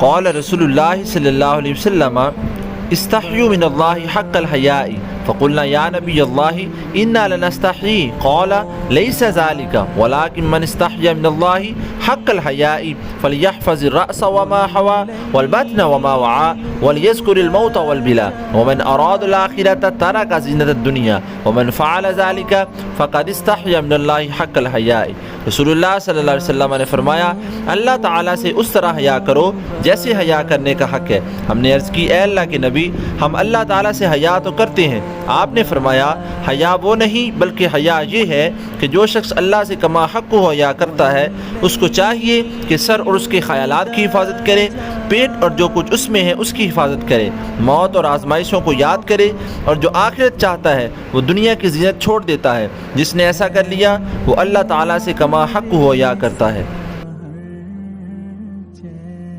قال رسول اللہ صلی اللہ علیہ وسلم استحیوا من اللہ حق الحیاء فقلنا یا نبی اللہ انا لنستحی قال لیس ذلك ولكن من استحیا من اللہ حق الحیاء فلیحفظ الرأس وما حوى والبطن وما وعى وليذكر الموت والبلا ومن اراد الآخرة ترك زینة الدنیا ومن فعل ذلك فقد استحیا من اللہ حق الحیاء۔ رسول اللہ صلی اللہ علیہ وسلم نے فرمایا اللہ تعالیٰ سے اس طرح حیا کرو جیسے حیا کرنے کا حق ہے۔ ہم نے عرض کی اے اللہ کے نبی ہم اللہ تعالیٰ سے حیا تو کرتے ہیں۔ آپ نے فرمایا حیا وہ نہیں بلکہ حیا یہ ہے کہ جو شخص اللہ سے کما حق کو حیا کرتا ہے اس کو چاہیے کہ سر اور اس کے خیالات کی حفاظت کرے، پیٹ اور جو کچھ اس میں ہے اس کی حفاظت کرے، موت اور آزمائشوں کو یاد کرے، اور جو آخرت چاہتا ہے وہ دنیا کی زینت چھوڑ دیتا ہے۔ جس نے ایسا کر لیا وہ اللہ تعالیٰ سے کما حق کو حیا کرتا ہے۔